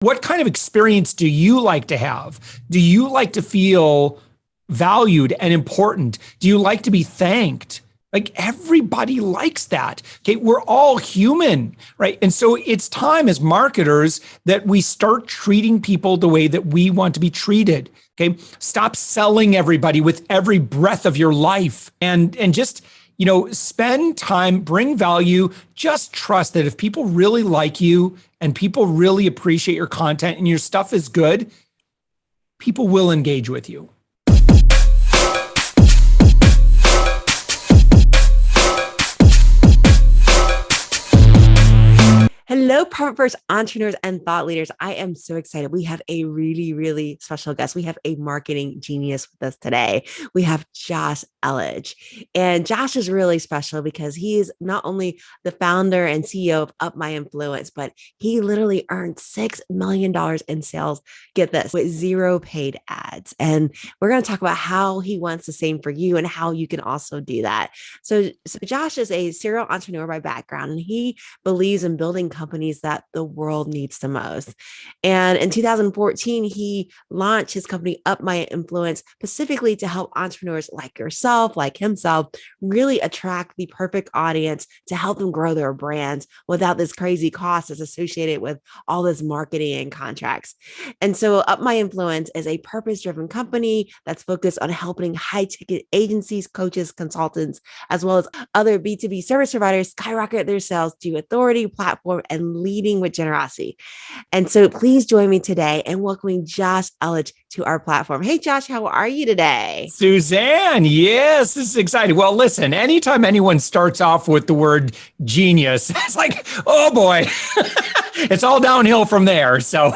What kind of experience do you like to have? Do you like to feel valued and important? Do you like to be thanked? Like everybody likes that. Okay. We're all human, right? And so it's time as marketers that we start treating people the way that we want to be treated. Okay. Stop selling everybody with every breath of your life and just, spend time, bring value. Just trust that if people really like you and people really appreciate your content and your stuff is good, people will engage with you. Hello, Profit First entrepreneurs and thought leaders. I am so excited. We have a really, really special guest. We have a marketing genius with us today. We have Josh Elledge. And Josh is really special because he is not only the founder and CEO of Up My Influence, but he literally earned $6 million in sales, get this, with zero paid ads. And we're going to talk about how he wants the same for you and how you can also do that. So Josh is a serial entrepreneur by background, and he believes in building companies that the world needs the most. And in 2014, he launched his company Up My Influence specifically to help entrepreneurs like yourself, like himself, really attract the perfect audience to help them grow their brands without this crazy cost that's associated with all this marketing and contracts. And so Up My Influence is a purpose-driven company that's focused on helping high-ticket agencies, coaches, consultants, as well as other B2B service providers skyrocket their sales to authority, platform, and leading with generosity. And so please join me today in welcoming Josh Elledge to our platform. Hey, Josh, how are you today? Susanne, yes, this is exciting. Well, listen, anytime anyone starts off with the word genius, it's like, oh boy, it's all downhill from there. So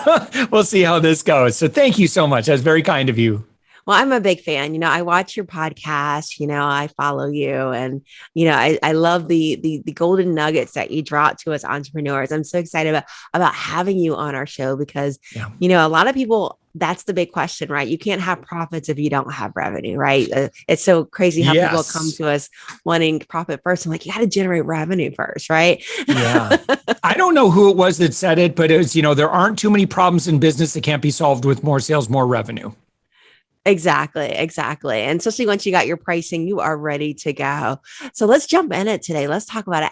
we'll see how this goes. So thank you so much. That's very kind of you. Well, I'm a big fan. I watch your podcast, I follow you, and, I love the golden nuggets that you drop to us entrepreneurs. I'm so excited about having you on our show because, a lot of people, that's the big question, right? You can't have profits if you don't have revenue, right? It's so crazy how people come to us wanting profit first. I'm like, you got to generate revenue first, right? Yeah. I don't know who it was that said it, but it was, there aren't too many problems in business that can't be solved with more sales, more revenue. Exactly. And especially once you got your pricing, you are ready to go. So let's jump in it today. Let's talk about it.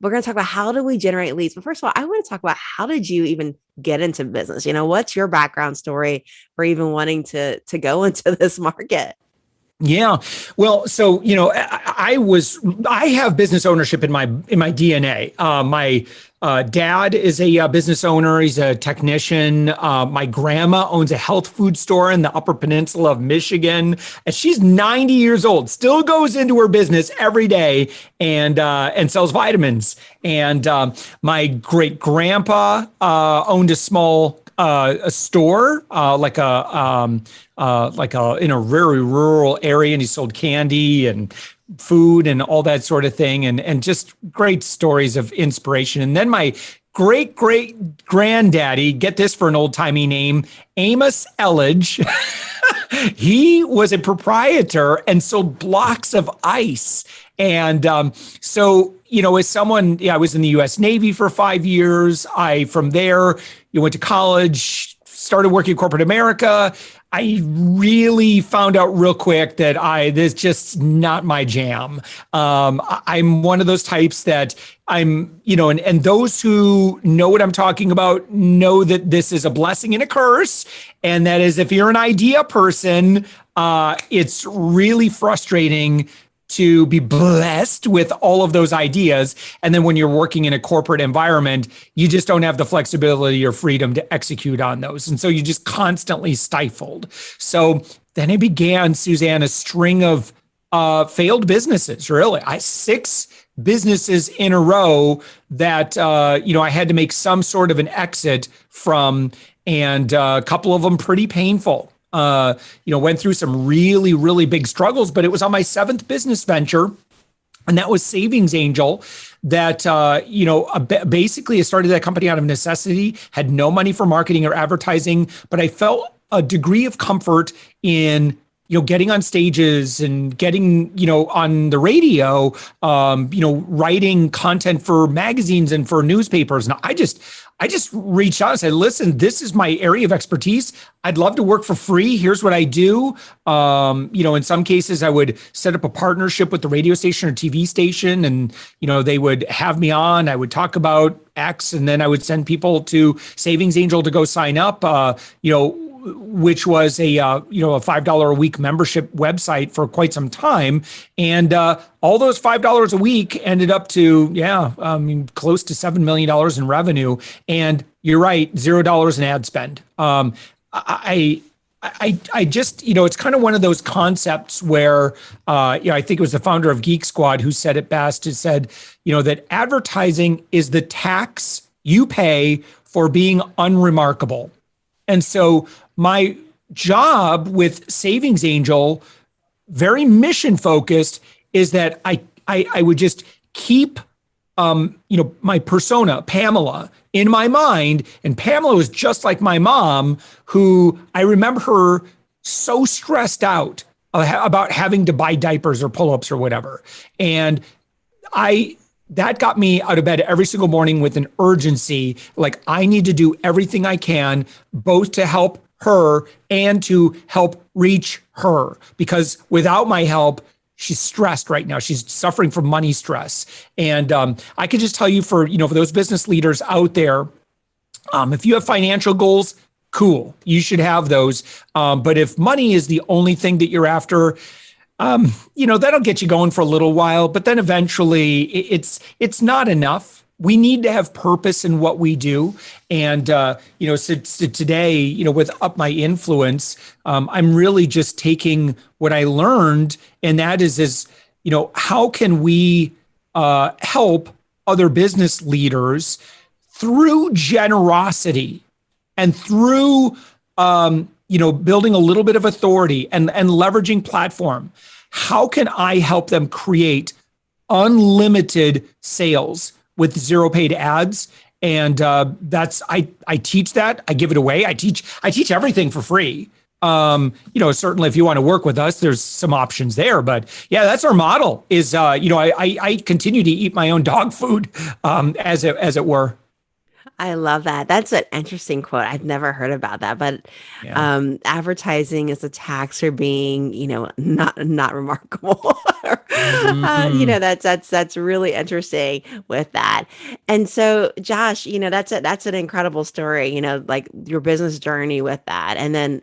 We're going to talk about how do we generate leads. But first of all, I want to talk about how did you even get into business? What's your background story for even wanting to go into this market? Yeah. Well, so, I have business ownership in my DNA. My dad is a business owner. He's a technician. My grandma owns a health food store in the Upper Peninsula of Michigan. And she's 90 years old, still goes into her business every day and sells vitamins. And my great grandpa owned a small a store, in a very rural area, and he sold candy and food and all that sort of thing, and just great stories of inspiration. And then my great granddaddy, get this for an old timey name, Amos Elledge. He was a proprietor and sold blocks of ice. And so, as someone, I was in the U.S. Navy for 5 years. From there, went to college, started working in corporate America. I really found out real quick that this just not my jam. I'm one of those types that and those who know what I'm talking about know that this is a blessing and a curse. And that is, if you're an idea person, it's really frustrating to be blessed with all of those ideas. And then when you're working in a corporate environment, you just don't have the flexibility or freedom to execute on those. And so you just constantly stifled. So then it began, Susanne, a string of failed businesses, really. 6 businesses in a row that, I had to make some sort of an exit from, and a couple of them pretty painful. Went through some really, really big struggles, but it was on my 7th business venture. And that was Savings Angel that, basically I started that company out of necessity, had no money for marketing or advertising, but I felt a degree of comfort in getting on stages and getting, on the radio, writing content for magazines and for newspapers. And I just reached out and said, listen, this is my area of expertise. I'd love to work for free. Here's what I do. In some cases I would set up a partnership with the radio station or TV station, and, they would have me on, I would talk about X, and then I would send people to Savings Angel to go sign up, which was a $5 a week membership website for quite some time. And all those $5 a week ended up to, close to $7 million in revenue. And you're right, $0 in ad spend. I just, it's kind of one of those concepts where, I think it was the founder of Geek Squad who said it best. It said, that advertising is the tax you pay for being unremarkable. And so my job with Savings Angel, very mission focused, is that I would just keep, my persona, Pamela, in my mind. And Pamela was just like my mom, who I remember her so stressed out about having to buy diapers or pull-ups or whatever. And that got me out of bed every single morning with an urgency. Like, I need to do everything I can, both to help her and to help reach her, because without my help, she's stressed right now. She's suffering from money stress. And I can just tell you, for those business leaders out there, if you have financial goals, cool, you should have those. But if money is the only thing that you're after, that'll get you going for a little while, but then eventually it's not enough. We need to have purpose in what we do. And, so today, with Up My Influence, I'm really just taking what I learned, and that is, how can we help other business leaders through generosity and through, building a little bit of authority and leveraging platform. How can I help them create unlimited sales with zero paid ads? And I teach that. I give it away. I teach everything for free. Certainly if you want to work with us, there's some options there. But yeah, that's our model. Is I continue to eat my own dog food, as it were. I love that. That's an interesting quote. I've never heard about that, but advertising is a tax for being, not remarkable. That's really interesting with that. And so, Josh, that's an incredible story. Like your business journey with that, and then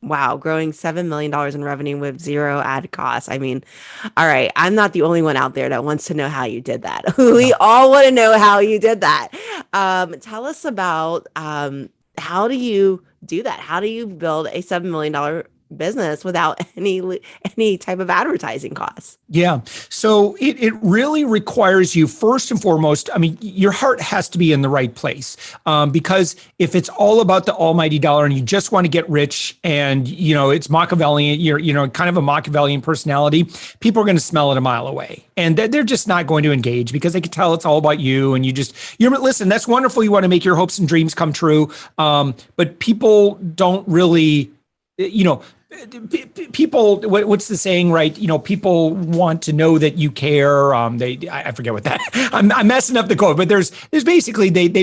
wow, growing $7 million in revenue with zero ad costs. All right, I'm not the only one out there that wants to know how you did that. We all want to know how you did that. Tell us about how do you do that? How do you build a $7 million business without any type of advertising costs? Yeah. So it really requires you, first and foremost, your heart has to be in the right place. Because if it's all about the almighty dollar and you just want to get rich and, it's Machiavellian, you're kind of a Machiavellian personality, people are going to smell it a mile away. And they're just not going to engage because they can tell it's all about you. And listen, that's wonderful. You want to make your hopes and dreams come true. But people don't really, people, what's the saying, right? People want to know that you care. I forget what that, I'm messing up the quote, but there's basically, they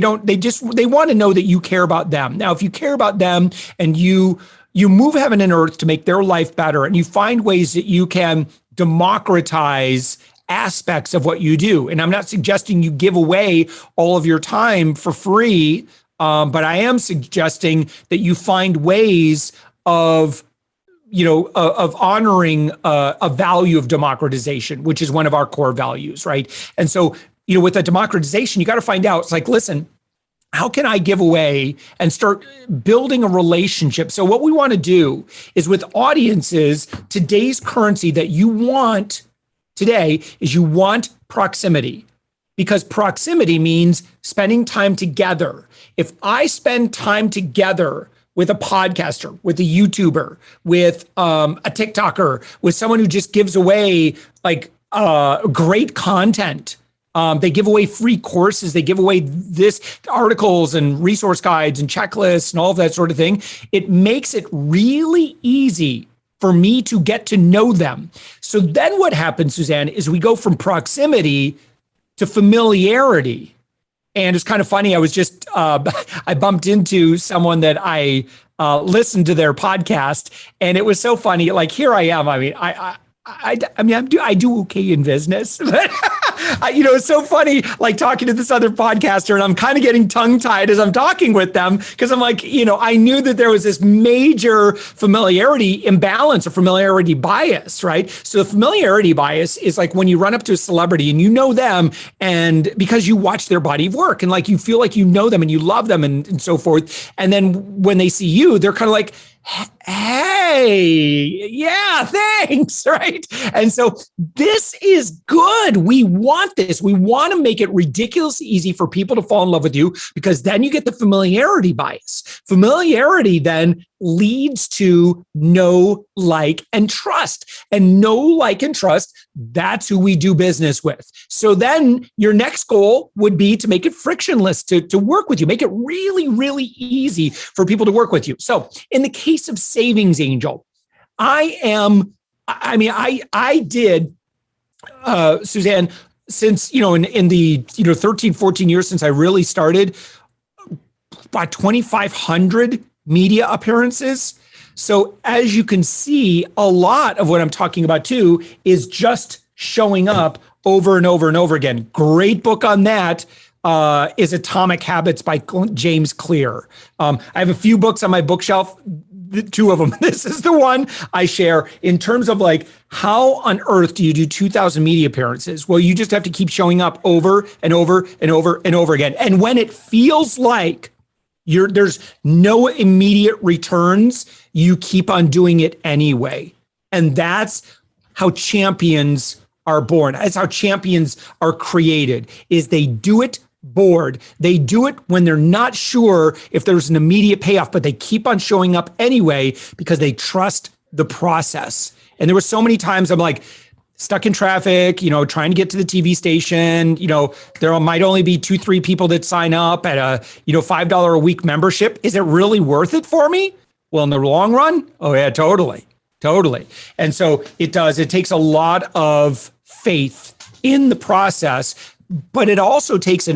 want to know that you care about them. Now, if you care about them and you move heaven and earth to make their life better, and you find ways that you can democratize aspects of what you do. And I'm not suggesting you give away all of your time for free, but I am suggesting that you find ways of honoring a value of democratization, which is one of our core values, right? And so, with the democratization, you got to find out, it's like, listen, how can I give away and start building a relationship? So what we want to do is, with audiences, today's currency that you want today is you want proximity, because proximity means spending time together. If I spend time together with a podcaster, with a YouTuber, with a TikToker, with someone who just gives away great content. They give away free courses. They give away articles and resource guides and checklists and all of that sort of thing. It makes it really easy for me to get to know them. So then what happens, Susanne, is we go from proximity to familiarity. And it's kind of funny. I was just, I bumped into someone that I listened to their podcast, and it was so funny. Like, here I am. I mean, I do okay in business, but it's so funny, like talking to this other podcaster, and I'm kind of getting tongue tied as I'm talking with them, because I'm like, I knew that there was this major familiarity imbalance or familiarity bias, right? So the familiarity bias is like when you run up to a celebrity and you know them, and because you watch their body of work and like you feel like you know them and you love them and so forth. And then when they see you, they're kind of like, hey, yeah, thanks, right? And so this is good. We want this. We want to make it ridiculously easy for people to fall in love with you, because then you get the familiarity bias. Familiarity then leads to know, like, and trust. And know, like, and trust, that's who we do business with. So then your next goal would be to make it frictionless to work with you, make it really, really easy for people to work with you. So in the case of Savings Angel, I did, Susanne, since, in the, 13, 14 years since I really started, about 2,500 media appearances. So as you can see, a lot of what I'm talking about too is just showing up over and over and over again. Great book on that is Atomic Habits by James Clear. I have a few books on my bookshelf, two of them. This is the one I share in terms of like, how on earth do you do 2,000 media appearances? Well, you just have to keep showing up over and over and over and over again. And when it feels like there's no immediate returns, you keep on doing it anyway. And that's how champions are born. That's how champions are created, is they do it bored. They do it when they're not sure if there's an immediate payoff, but they keep on showing up anyway because they trust the process. And there were so many times I'm like, stuck in traffic, trying to get to the TV station, there might only be 2-3 people that sign up at a, $5 a week membership. Is it really worth it for me? Well, in the long run, oh yeah, totally. And so it takes a lot of faith in the process, but it also takes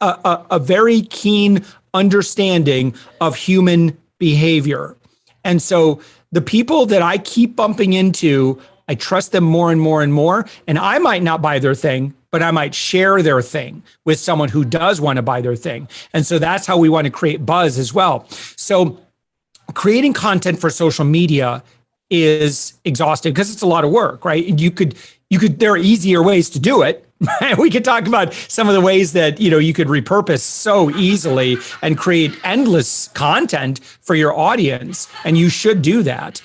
a very keen understanding of human behavior. And so the people that I keep bumping into, I trust them more and more and more. And I might not buy their thing, but I might share their thing with someone who does want to buy their thing. And so that's how we want to create buzz as well. So creating content for social media is exhausting because it's a lot of work, right? There are easier ways to do it. We could talk about some of the ways that, you could repurpose so easily and create endless content for your audience. And you should do that.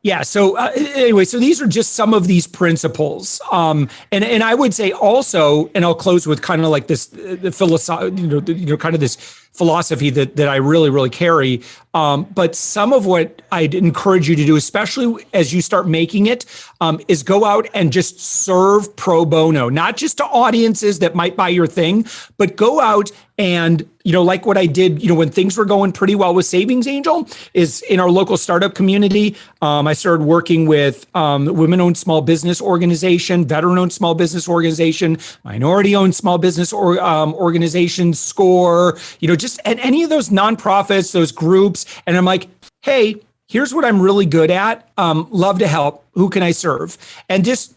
Yeah. So anyway, so these are just some of these principles. And I would say also, and I'll close with kind of like this, the philosophy, kind of this philosophy that I really, really carry. But some of what I'd encourage you to do, especially as you start making it, is go out and just serve pro bono, not just to audiences that might buy your thing, but go out and, like what I did, when things were going pretty well with Savings Angel, is in our local startup community. I started working with women-owned small business organization, veteran-owned small business organization, minority-owned small business organization, SCORE, just at any of those nonprofits, those groups. And I'm like, hey, here's what I'm really good at. Love to help. Who can I serve? And just,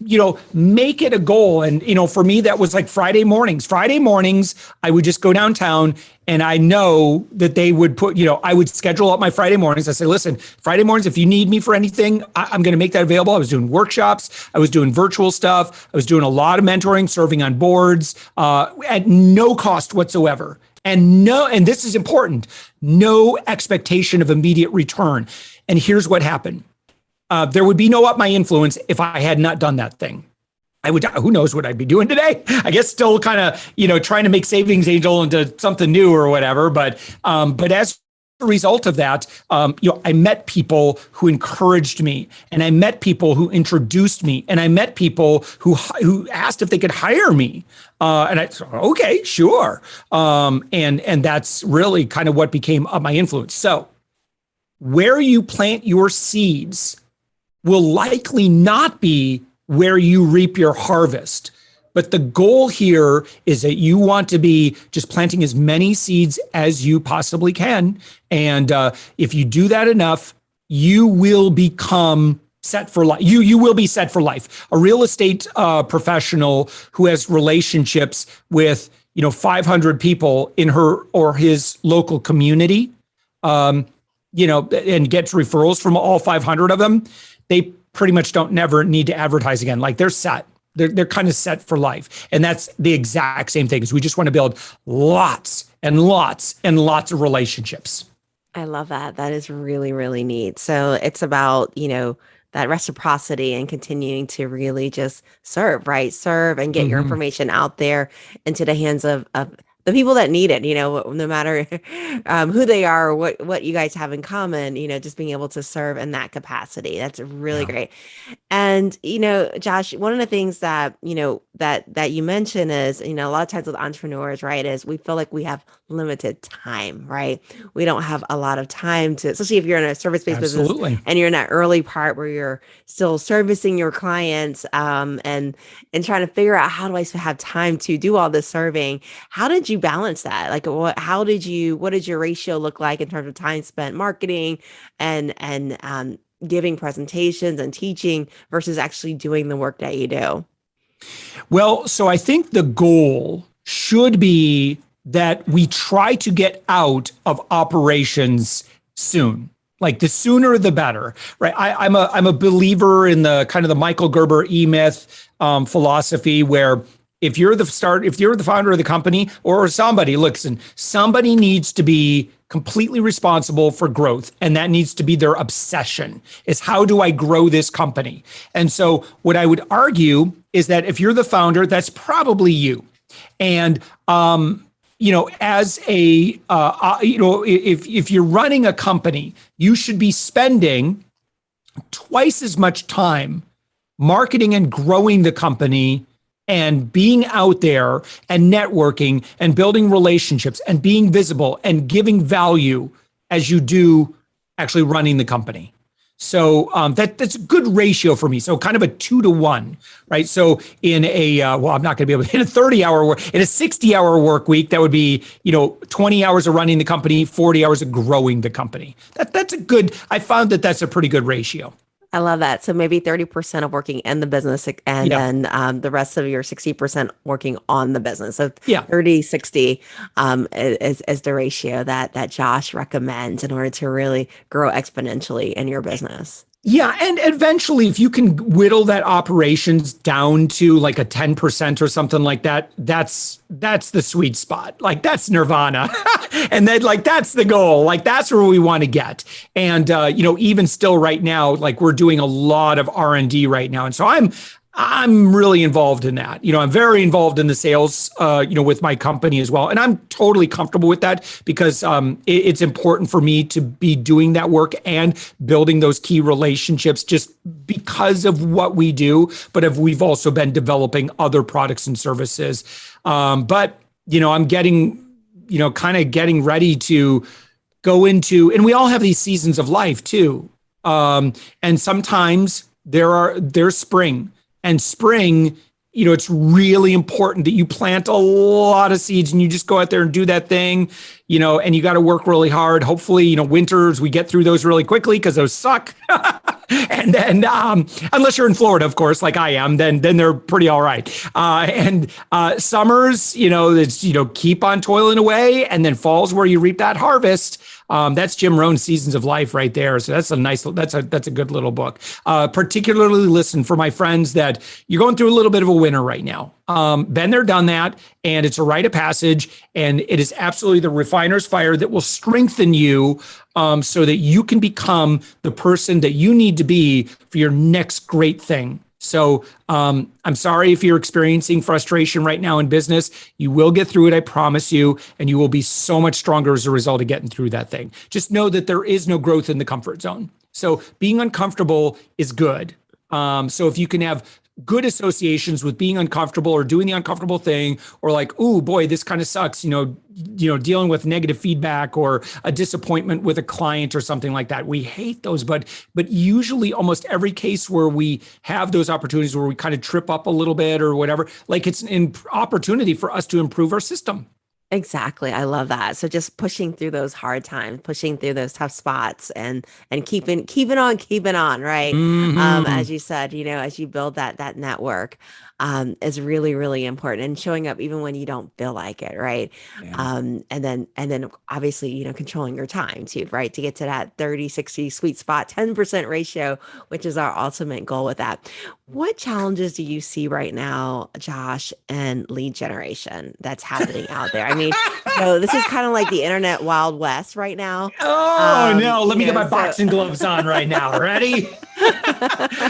make it a goal. And, for me, that was like Friday mornings. Friday mornings, I would just go downtown, and I know that they would put, I would schedule up my Friday mornings. I say, listen, Friday mornings, if you need me for anything, I'm going to make that available. I was doing workshops. I was doing virtual stuff. I was doing a lot of mentoring, serving on boards, at no cost whatsoever. And this is important, no expectation of immediate return. And here's what happened. There would be no Up My Influence if I had not done that thing. Who knows what I'd be doing today? I guess still kind of, trying to make Savings Angel into something new or whatever. But as a result of that, I met people who encouraged me, and I met people who introduced me, and I met people who asked if they could hire me. And I said, okay, sure. And that's really kind of what became Up My Influence. So where you plant your seeds will likely not be where you reap your harvest. But the goal here is that you want to be just planting as many seeds as you possibly can. And if you do that enough, you will become set for life. You will be set for life. A real estate professional who has relationships with 500 people in her or his local community, and gets referrals from all 500 of them, they pretty much don't never need to advertise again. Like they're set. They're kind of set for life. And that's the exact same thing, is we just want to build lots and lots and lots of relationships. I love that. That is really, really neat. So it's about, that reciprocity and continuing to really just serve, right? Serve and get your information out there into the hands of the people that need it, no matter who they are or what you guys have in common, just being able to serve in that capacity. That's really great. And, Josh, one of the things that, that you mentioned is, a lot of times with entrepreneurs, right, is we feel like we have limited time, right? We don't have a lot of time to, especially if you're in a service-based business and you're in that early part where you're still servicing your clients, and trying to figure out, how do I have time to do all this serving? How did you balance that? Like, what did your ratio look like in terms of time spent marketing and giving presentations and teaching versus actually doing the work that you do? Well, so I think the goal should be that we try to get out of operations soon. Like the sooner the better, right? I'm a believer in the kind of the Michael Gerber E-Myth philosophy, where if you're the founder of the company or somebody, listen, somebody needs to be completely responsible for growth. And that needs to be their obsession, is how do I grow this company? And so what I would argue is that if you're the founder, that's probably you. And, as a, if you're running a company, you should be spending twice as much time marketing and growing the company and being out there and networking and building relationships and being visible and giving value as you do actually running the company. So that's a good ratio for me. So kind of a 2-to-1, right? So in I'm not going to be able to, in a 30-hour work, in a 60-hour work week, that would be, 20 hours of running the company, 40 hours of growing the company. I found that that's a pretty good ratio. I love that. So maybe 30% of working in the business, and then the rest of your 60% working on the business. So 30-60 is the ratio that Josh recommends in order to really grow exponentially in your business. Yeah. And eventually, if you can whittle that operations down to like a 10% or something like that, that's the sweet spot. Like that's nirvana. And then that's the goal. Like that's where we want to get. And, even still right now, like we're doing a lot of R&D right now. And so I'm really involved in that. I'm very involved in the sales, with my company as well. And I'm totally comfortable with that because it's important for me to be doing that work and building those key relationships just because of what we do. But we've also been developing other products and services. But I'm getting, kind of getting ready to go into, and we all have these seasons of life too. And sometimes there's spring. And spring, it's really important that you plant a lot of seeds and you just go out there and do that thing, and you got to work really hard. Hopefully, winters, we get through those really quickly because those suck. And then, unless you're in Florida, of course, like I am, then they're pretty all right. And summers, it's, keep on toiling away. And then falls where you reap that harvest. That's Jim Rohn's Seasons of Life right there. So that's a good little book. Particularly listen for my friends that you're going through a little bit of a winter right now. Been there, done that, and it's a rite of passage, and it is absolutely the refiner's fire that will strengthen you so that you can become the person that you need to be for your next great thing. So I'm sorry if you're experiencing frustration right now in business. You will get through it, I promise you, and you will be so much stronger as a result of getting through that thing. Just know that there is no growth in the comfort zone. So being uncomfortable is good. So if you can have good associations with being uncomfortable or doing the uncomfortable thing, or like, oh boy, this kind of sucks, dealing with negative feedback or a disappointment with a client or something like that. We hate those, but usually almost every case where we have those opportunities where we kind of trip up a little bit or whatever, like it's an opportunity for us to improve our system. Exactly. I love that. So just pushing through those hard times, pushing through those tough spots and keeping on, right? Mm-hmm. As you said, as you build that network, is really, really important, and showing up even when you don't feel like it, right? Yeah. And then obviously, controlling your time too, right? To get to that 30-60 sweet spot, 10% ratio, which is our ultimate goal with that. What challenges do you see right now, Josh, and lead generation that's happening out there? I mean, this is kind of like the internet Wild West right now. Oh no, let me get my So boxing gloves on right now. Ready?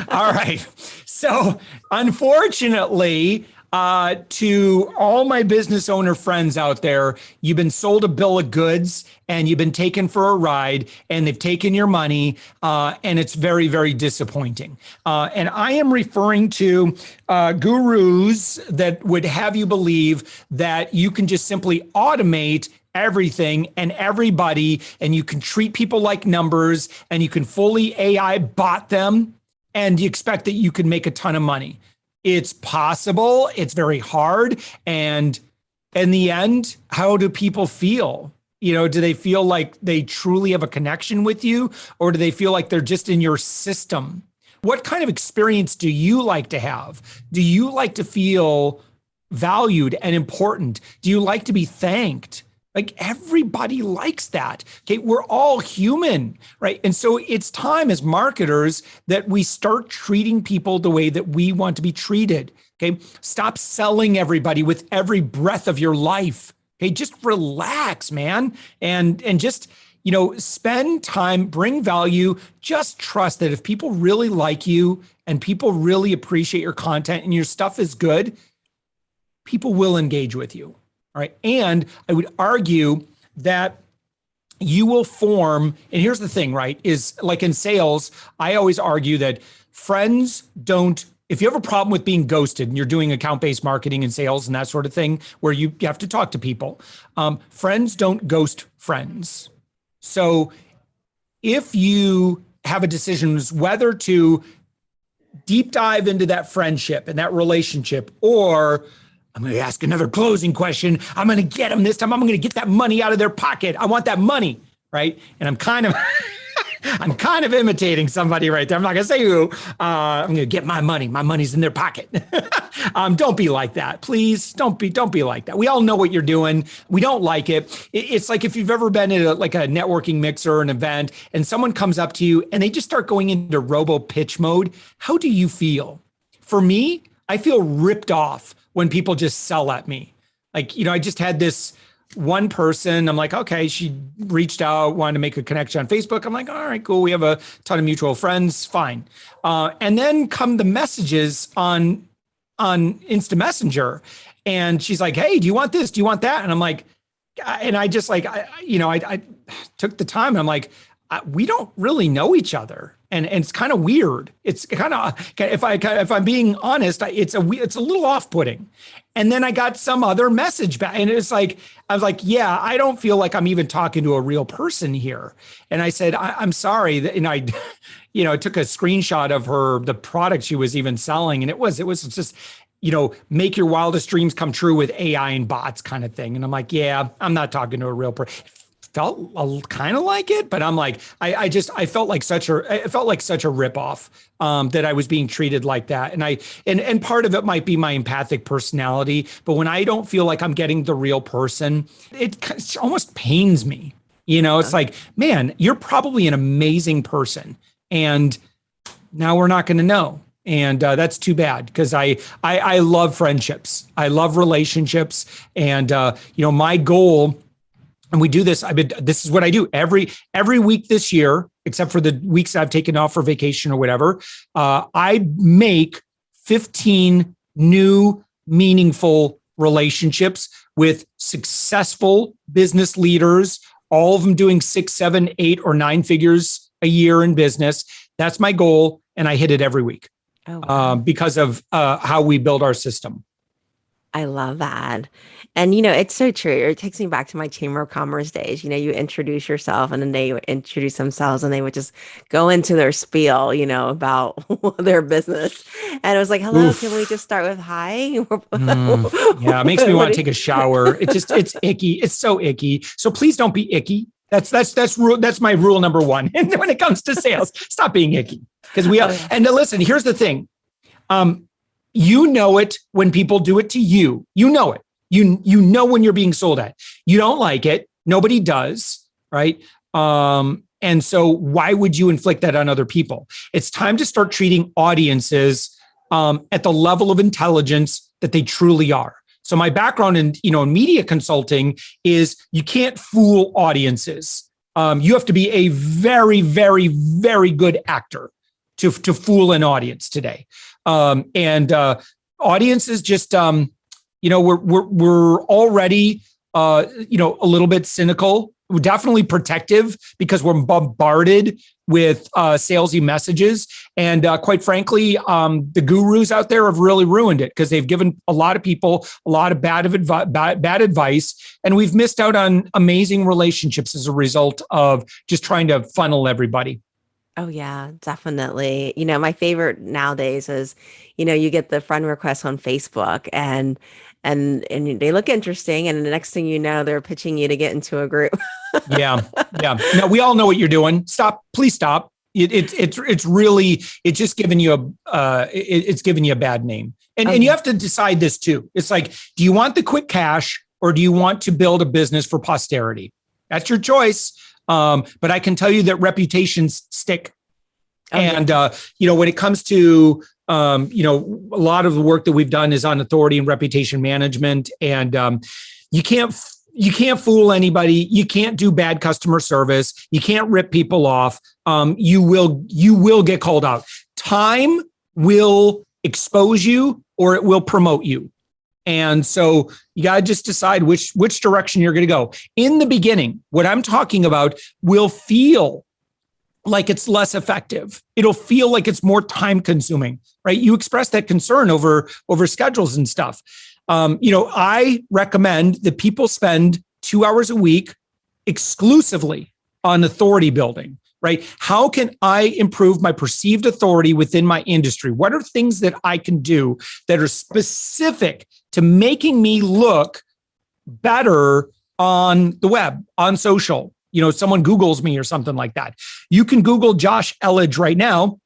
All right. So unfortunately, to all my business owner friends out there, you've been sold a bill of goods and you've been taken for a ride and they've taken your money, and it's very, very disappointing. And I am referring to gurus that would have you believe that you can just simply automate everything and everybody, and you can treat people like numbers and you can fully AI bot them, and you expect that you can make a ton of money. It's possible. It's very hard. And in the end, how do people feel? Do they feel like they truly have a connection with you, or do they feel like they're just in your system? What kind of experience do you like to have? Do you like to feel valued and important? Do you like to be thanked? Like everybody likes that. Okay. We're all human, right? And so it's time as marketers that we start treating people the way that we want to be treated. Okay. Stop selling everybody with every breath of your life. Okay. Just relax, man. And just, spend time, bring value. Just trust that if people really like you and people really appreciate your content and your stuff is good, people will engage with you. All right. And I would argue that you will form, and here's the thing, right? Is like in sales, I always argue that friends don't, if you have a problem with being ghosted and you're doing account-based marketing and sales and that sort of thing, where you have to talk to people, friends don't ghost friends. So if you have a decision whether to deep dive into that friendship and that relationship, or I'm going to ask another closing question, I'm going to get them this time. I'm going to get that money out of their pocket. I want that money, right? And I'm kind of imitating somebody right there. I'm not going to say who. I'm going to get my money. My money's in their pocket. Don't be like that, please. Don't be like that. We all know what you're doing. We don't like it. It's like if you've ever been at a networking mix or an event, and someone comes up to you and they just start going into robo pitch mode. How do you feel? For me, I feel ripped off when people just sell at me. Like, I just had this one person, I'm like, okay, she reached out, wanted to make a connection on Facebook. I'm like, all right, cool. We have a ton of mutual friends. Fine. And then come the messages on Insta Messenger. And she's like, hey, do you want this? Do you want that? And I'm like, and I just like, I took the time and I'm like, we don't really know each other. And it's kind of weird. It's kind of, if I'm being honest, it's a little off-putting. And then I got some other message back, and it's like, I was like, yeah, I don't feel like I'm even talking to a real person here. And I said, I'm sorry that, and I, took a screenshot of the product she was even selling, and it was just, make your wildest dreams come true with AI and bots kind of thing. And I'm like, yeah, I'm not talking to a real person. Felt kind of like it, but I'm like, I felt like such a ripoff, that I was being treated like that. And part of it might be my empathic personality, but when I don't feel like I'm getting the real person, it almost pains me. It's like, man, you're probably an amazing person, and now we're not going to know. And that's too bad, because I love friendships. I love relationships. And, my goal, and we do this, this is what I do every week this year, except for the weeks I've taken off for vacation or whatever. I make 15 new meaningful relationships with successful business leaders, all of them doing 6, 7, 8, or 9 figures a year in business. That's my goal. And I hit it every week. Oh, wow. because of how we build our system. I love that. And, it's so true. It takes me back to my Chamber of Commerce days. You introduce yourself and then they would introduce themselves and they would just go into their spiel, about their business. And it was like, hello, can we Oof. just start with hi? Yeah, it makes me want What to take a shower. It's icky. It's so icky. So please don't be icky. That's my rule number one. And when it comes to sales, stop being icky. Because Oh, yeah. and listen, here's the thing. You know it when people do it to you. You know it. You know when you're being sold at. You don't like it. Nobody does, right? And so why would you inflict that on other people? It's time to start treating audiences at the level of intelligence that they truly are. So my background in media consulting is you can't fool audiences. You have to be a very, very, very good actor to fool an audience today. And audiences just we're already a little bit cynical. We're definitely protective because we're bombarded with salesy messages. And quite frankly, the gurus out there have really ruined it because they've given a lot of people a lot of bad advice. And we've missed out on amazing relationships as a result of just trying to funnel everybody. Oh yeah, definitely. My favorite nowadays is, you get the friend requests on Facebook and they look interesting, and the next thing you know, they're pitching you to get into a group. Yeah. Yeah. No, we all know what you're doing. Stop. Please stop. It's really, it's just giving you it's giving you a bad name. And you have to decide this too. It's like, do you want the quick cash or do you want to build a business for posterity? That's your choice. But I can tell you that reputations stick. Oh, yeah. And, when it comes to, a lot of the work that we've done is on authority and reputation management. And you can't fool anybody. You can't do bad customer service. You can't rip people off. You will get called out. Time will expose you or it will promote you. And so you got to just decide which direction you're going to go. In the beginning, what I'm talking about will feel like it's less effective. It'll feel like it's more time consuming, right? You express that concern over schedules and stuff. I recommend that people spend 2 hours a week exclusively on authority building, right? How can I improve my perceived authority within my industry? What are things that I can do that are specific to making me look better on the web, on social? Someone Googles me or something like that. You can Google Josh Elledge right now,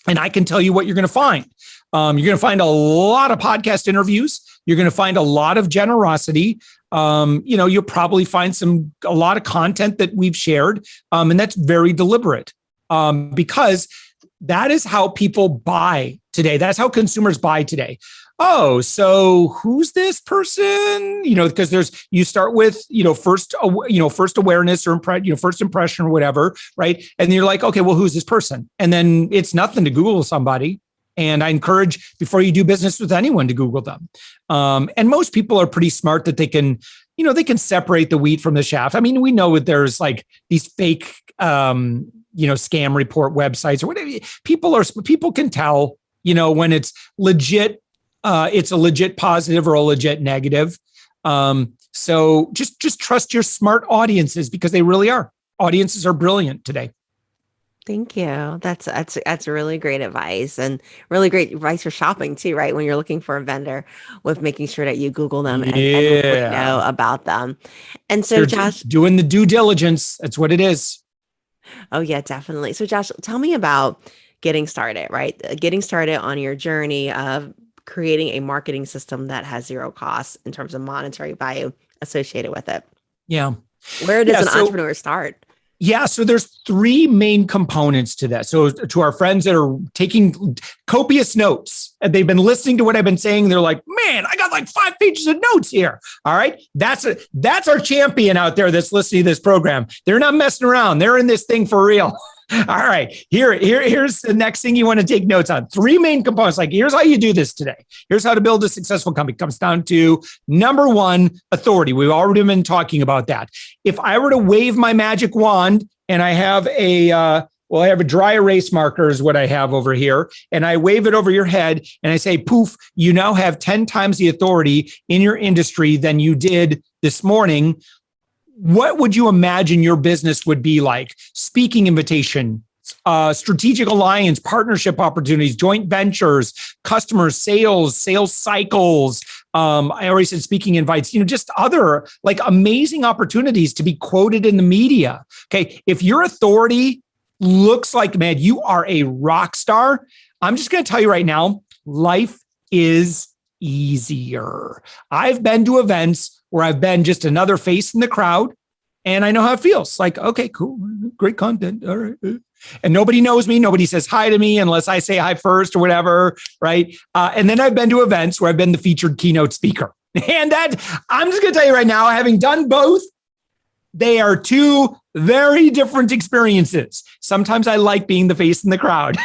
and I can tell you what you're going to find. You're going to find a lot of podcast interviews. You're going to find a lot of generosity. You'll probably find a lot of content that we've shared. And that's very deliberate because that is how people buy today. That's how consumers buy today. Oh, so who's this person? Because you start with, first awareness or first impression or whatever, right? And you're like, okay, well, who's this person? And then it's nothing to Google somebody. And I encourage before you do business with anyone to Google them. And most people are pretty smart that they can separate the wheat from the chaff. I mean, we know that there's like these fake, scam report websites or whatever. People can tell, when it's legit. It's a legit positive or a legit negative. So just trust your smart audiences because they really are. Audiences are brilliant today. Thank you. That's really great advice and really great advice for shopping too, right? When you're looking for a vendor with making sure that you Google them and really know about them. And so You're Josh, doing the due diligence. That's what it is. oh yeah, definitely. So Josh, tell me about getting started, right? Getting started on your journey of creating a marketing system that has zero costs in terms of monetary value associated with it. Yeah. Where does an entrepreneur start? Yeah, so there's three main components to that. So to our friends that are taking copious notes and they've been listening to what I've been saying, they're like, man, I got like 5 pages of notes here. All right. That's our champion out there that's listening to this program. They're not messing around. They're in this thing for real. All right, here's the next thing you want to take notes on. Three main components. Like, here's how you do this today. Here's how to build a successful company. It comes down to number one, authority. We've already been talking about that. If I were to wave my magic wand and I have a Well, I have a dry erase marker is what I have over here. And I wave it over your head and I say, poof, you now have 10 times the authority in your industry than you did this morning. What would you imagine your business would be like? Speaking invitation, strategic alliance, partnership opportunities, joint ventures, customers, sales cycles. I already said speaking invites, just other like amazing opportunities to be quoted in the media. Okay. If your authority looks like, man, you are a rock star, I'm just going to tell you right now, life is easier. I've been to events where I've been just another face in the crowd, and I know how it feels. Like, okay, cool, great content, all right. And nobody knows me. Nobody says hi to me unless I say hi first or whatever, right? And then I've been to events where I've been the featured keynote speaker. And that, I'm just going to tell you right now, having done both, they are two very different experiences. Sometimes I like being the face in the crowd.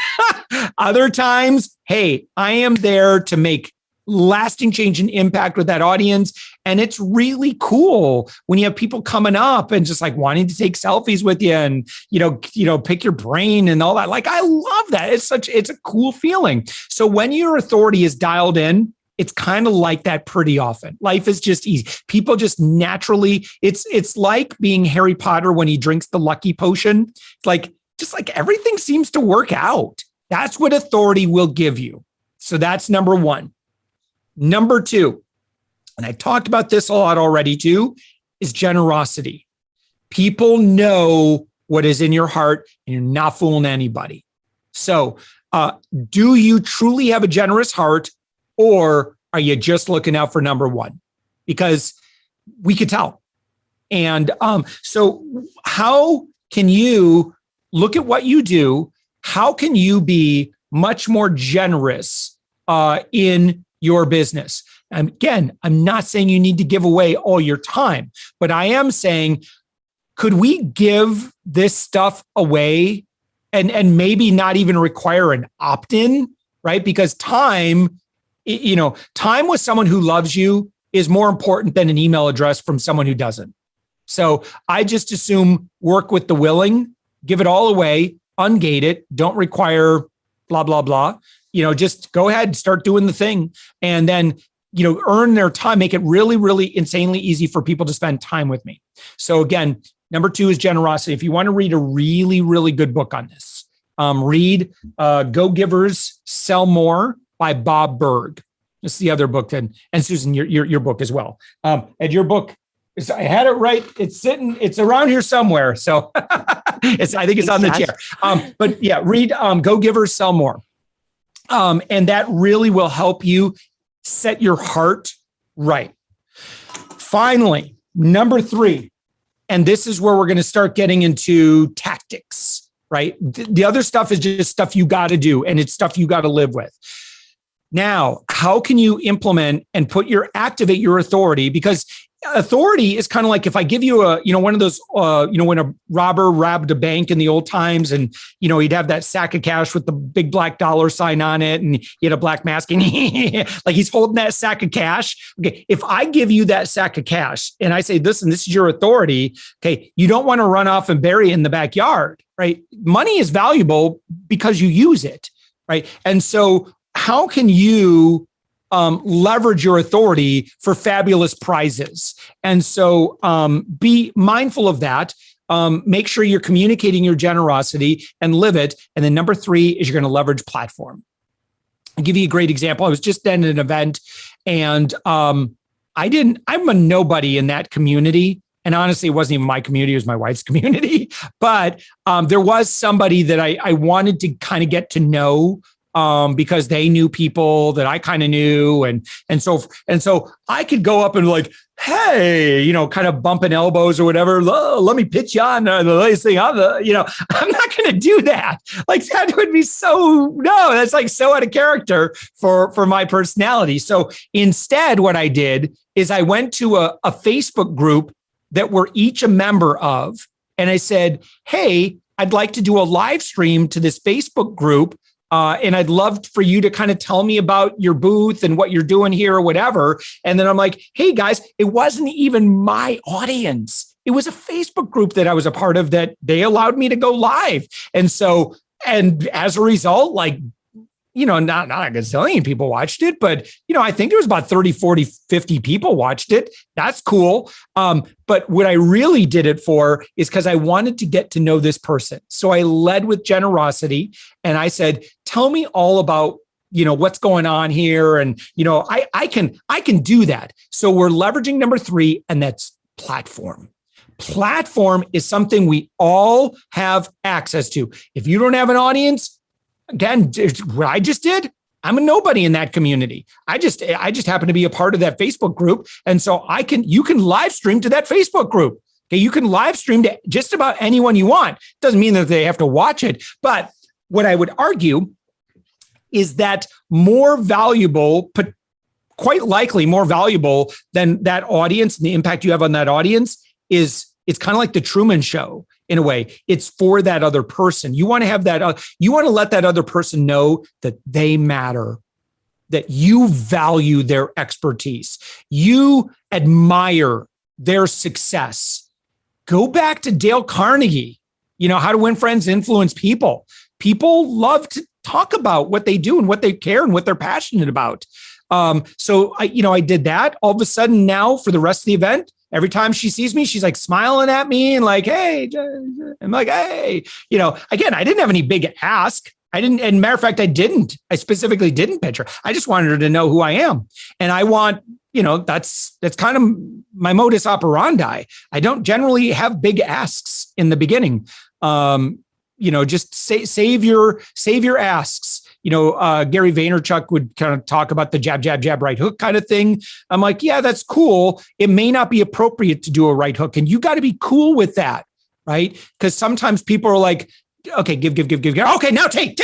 Other times, hey, I am there to make lasting change and impact with that audience. And it's really cool when you have people coming up and just like wanting to take selfies with you and, pick your brain and all that. Like, I love that. It's a cool feeling. So when your authority is dialed in, it's kind of like that pretty often. Life is just easy. People just naturally, it's like being Harry Potter when he drinks the lucky potion. It's just like everything seems to work out. That's what authority will give you. So that's number one. Number two, and I talked about this a lot already too, is generosity. People know what is in your heart and you're not fooling anybody. So do you truly have a generous heart, or are you just looking out for number one? Because we could tell. And so how can you look at what you do? How can you be much more generous in your business? And again, I'm not saying you need to give away all your time, but I am saying, could we give this stuff away and maybe not even require an opt-in, right? Because time with someone who loves you is more important than an email address from someone who doesn't. So I just assume work with the willing, give it all away, ungate it, don't require blah, blah, blah. Just go ahead and start doing the thing, and then, earn their time, make it really, really insanely easy for people to spend time with me. So again, number two is generosity. If you want to read a really, really good book on this, read Go Givers, Sell More by Bob Berg. This is the other book, and Susan, your book as well. And your book, I had it right. It's around here somewhere. So I think it's on the chair. But yeah, read Go Givers, Sell More. And that really will help you set your heart right. Finally, number three, and this is where we're going to start getting into tactics, right? The other stuff is just stuff you got to do, and it's stuff you got to live with. Now, how can you implement and activate your authority? Because authority is kind of like if I give you one of those, when a robber robbed a bank in the old times, and, he'd have that sack of cash with the big black dollar sign on it, and he had a black mask, and like he's holding that sack of cash. Okay. If I give you that sack of cash and I say, listen, this is your authority. Okay. You don't want to run off and bury it in the backyard, right? Money is valuable because you use it, right? And so how can you leverage your authority for fabulous prizes? And so be mindful of that. Make sure you're communicating your generosity and live it. And then number three is you're going to leverage platform. I'll give you a great example. I was just at an event, and I'm a nobody in that community. And honestly, it wasn't even my community, it was my wife's community. But there was somebody that I wanted to kind of get to know, because they knew people that I kind of knew. And so I could go up and like, hey, kind of bumping elbows or whatever. Let me pitch you on the latest thing on I'm not going to do that. Like that would be that's like so out of character for my personality. So instead, what I did is I went to a Facebook group that we're each a member of. And I said, hey, I'd like to do a live stream to this Facebook group. And I'd love for you to kind of tell me about your booth and what you're doing here or whatever. And then I'm like, hey guys, it wasn't even my audience. it was a Facebook group that I was a part of that they allowed me to go live. And so, and as a result, like, not a gazillion people watched it, but, I think there was about 30, 40, 50 people watched it. That's cool. But what I really did it for is because I wanted to get to know this person. So I led with generosity and I said, tell me all about, what's going on here. And, I can do that. So we're leveraging number 3, and that's platform. Platform is something we all have access to. If you don't have an audience, again, what I just did, I'm a nobody in that community. I just happen to be a part of that Facebook group. And so you can live stream to that Facebook group. Okay. You can live stream to just about anyone you want. Doesn't mean that they have to watch it. But what I would argue is that more valuable, but quite likely more valuable than that audience and the impact you have on that audience is it's kind of like the Truman Show. In a way, it's for that other person. You want to have that, you want to let that other person know that they matter, that you value their expertise. You admire their success. Go back to Dale Carnegie, How to Win Friends, Influence People. People love to talk about what they do and what they care and what they're passionate about. So I did that. All of a sudden now for the rest of the event, every time she sees me, she's like smiling at me and like, hey, I'm like, hey, again, I didn't have any big ask. And matter of fact, I specifically didn't pitch her. I just wanted her to know who I am. And I want, that's kind of my modus operandi. I don't generally have big asks in the beginning. Just save your asks. Gary Vaynerchuk would kind of talk about the jab, jab, jab, right hook kind of thing. I'm like, yeah, that's cool. It may not be appropriate to do a right hook. And you got to be cool with that, right? Because sometimes people are like, okay, give. Okay, now take.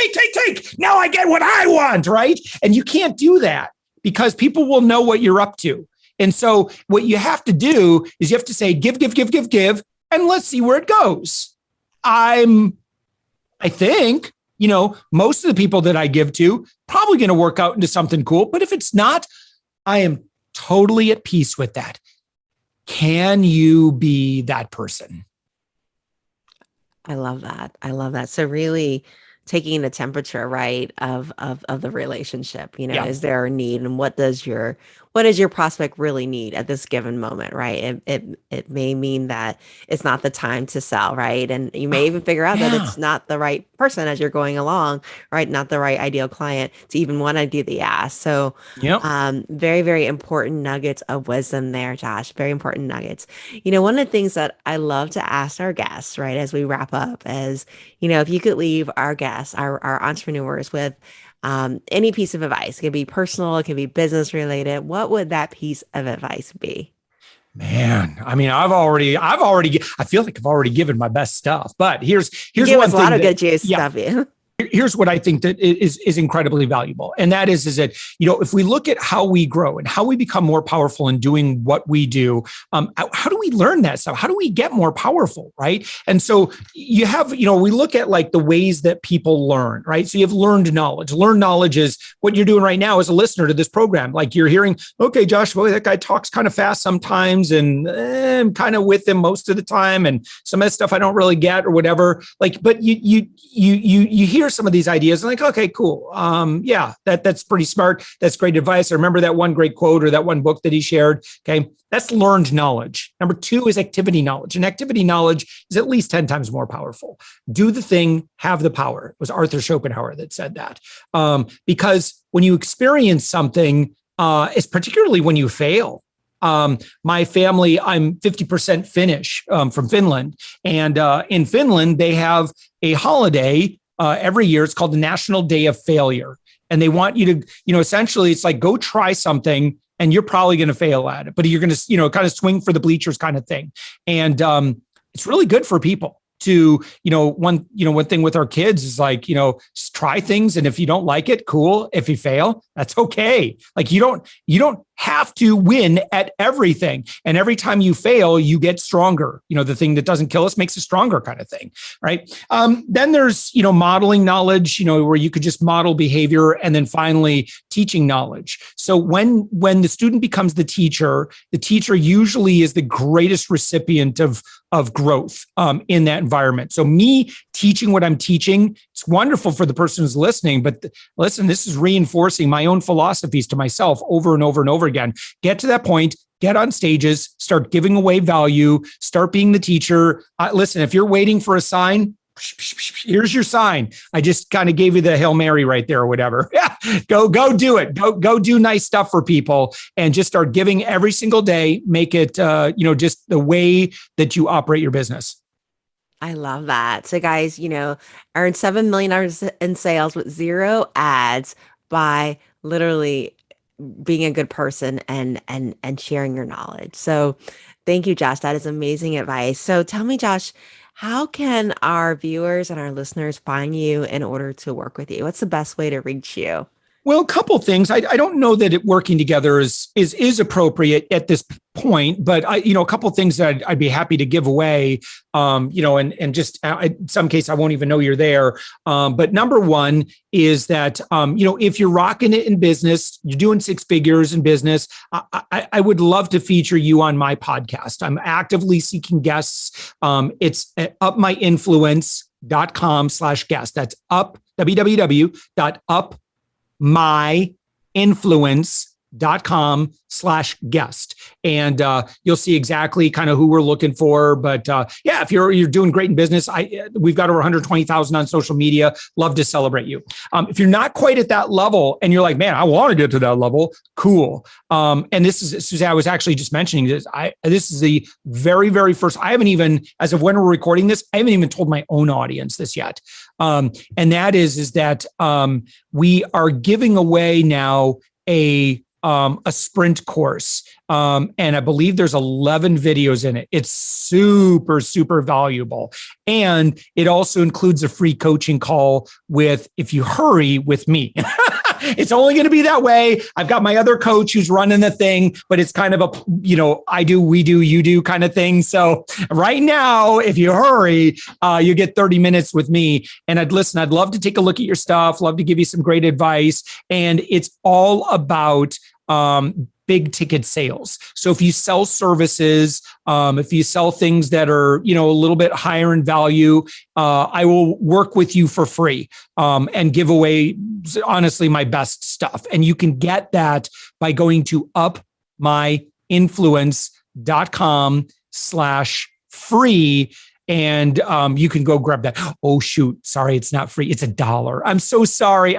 Now I get what I want, right? And you can't do that because people will know what you're up to. And so what you have to do is you have to say, give, and let's see where it goes. I think, most of the people that I give to probably going to work out into something cool. But if it's not, I am totally at peace with that. Can you be that person? I love that. So really taking the temperature, right, of the relationship, is there a need, and what does your prospect really need at this given moment, right? It may mean that it's not the time to sell, right? And you may even figure out that it's not the right person as you're going along, right? Not the right ideal client to even want to do the ask. So very, very important nuggets of wisdom there, Josh. Very important nuggets. One of the things that I love to ask our guests, right, as we wrap up is, if you could leave our guests, our entrepreneurs with any piece of advice. It can be personal, it can be business related. What would that piece of advice be? Man, I mean, I feel like I've already given my best stuff, but here's one thing. A lot of good juice stuff. Here's what I think that is incredibly valuable. And that is that, if we look at how we grow and how we become more powerful in doing what we do, how do we learn that stuff? How do we get more powerful, right? And so you have, we look at like the ways that people learn, right? So you have learned knowledge. Learned knowledge is what you're doing right now as a listener to this program. Like you're hearing, okay, Josh, boy, that guy talks kind of fast sometimes and I'm kind of with him most of the time. And some of that stuff I don't really get or whatever. Like, but you hear some of these ideas and like, okay, cool. That's pretty smart. That's great advice. I remember that one great quote or that one book that he shared. Okay. That's learned knowledge. Number 2 is activity knowledge. And activity knowledge is at least 10 times more powerful. Do the thing, have the power. It was Arthur Schopenhauer that said that. Because when you experience something, it's particularly when you fail. My family, I'm 50% Finnish from Finland. And in Finland, they have a holiday every year. It's called the National Day of Failure. And they want you to, essentially it's like, go try something and you're probably going to fail at it, but you're going to, kind of swing for the bleachers kind of thing. And it's really good for people. to, one thing with our kids is like, try things. And if you don't like it, cool. If you fail, that's okay. Like you don't have to win at everything. And every time you fail, you get stronger. The thing that doesn't kill us makes us stronger kind of thing. Right. Then there's, modeling knowledge, where you could just model behavior, and then finally teaching knowledge. So when the student becomes the teacher usually is the greatest recipient of growth in that environment. So me teaching what I'm teaching, it's wonderful for the person who's listening, but listen, this is reinforcing my own philosophies to myself over and over and over again. Get to that point, get on stages, start giving away value, start being the teacher. Listen, if you're waiting for a sign, here's your sign. I just kind of gave you the Hail Mary right there or whatever. Yeah, go do it. Go do nice stuff for people and just start giving every single day. Make it, just the way that you operate your business. I love that. So guys, earn $7 million in sales with 0 ads by literally being a good person and sharing your knowledge. So thank you, Josh. That is amazing advice. So tell me, Josh, how can our viewers and our listeners find you in order to work with you? What's the best way to reach you? Well, a couple things. I don't know that working together is appropriate at this point, but a couple things that I'd be happy to give away. And just in some case I won't even know you're there. But number one is that if you're rocking it in business, you're doing 6 figures in business, I would love to feature you on my podcast. I'm actively seeking guests. It's at upmyinfluence.com/guest. That's up www.upmyinfluence.com/guest. And you'll see exactly kind of who we're looking for. But if you're doing great in business, we've got over 120,000 on social media. Love to celebrate you. If you're not quite at that level and you're like, man, I want to get to that level, cool. And this is, Susanne, I was actually just mentioning this. This is the very, very first, I haven't even, as of when we're recording this, I haven't even told my own audience this yet. And that is that we are giving away now a sprint course. And I believe there's 11 videos in it. It's super, super valuable. And it also includes a free coaching call if you hurry, with me. It's only going to be that way. I've got my other coach who's running the thing, but it's kind of a, I do, we do, you do kind of thing. So right now, if you hurry, you get 30 minutes with me. And I'd love to take a look at your stuff, love to give you some great advice. And it's all about big ticket sales. So if you sell services, if you sell things that are, a little bit higher in value, I will work with you for free and give away, honestly, my best stuff. And you can get that by going to upmyinfluence.com/free. And you can go grab that. Oh, shoot. Sorry, it's not free. It's $1. I'm so sorry.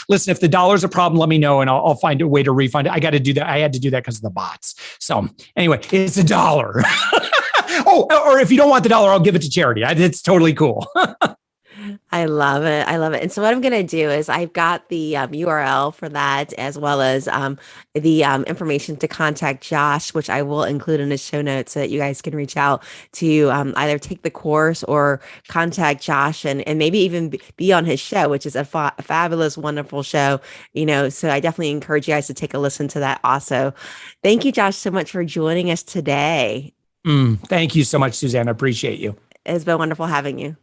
Listen, if the $1's a problem, let me know and I'll find a way to refund it. I got to do that. I had to do that because of the bots. So anyway, it's $1. Oh, or if you don't want the $1, I'll give it to charity. It's totally cool. I love it. And so what I'm going to do is I've got the URL for that, as well as the information to contact Josh, which I will include in the show notes so that you guys can reach out to either take the course or contact Josh and maybe even be on his show, which is a fabulous, wonderful show. So I definitely encourage you guys to take a listen to that also. Thank you, Josh, so much for joining us today. Thank you so much, Susanne. I appreciate you. It's been wonderful having you.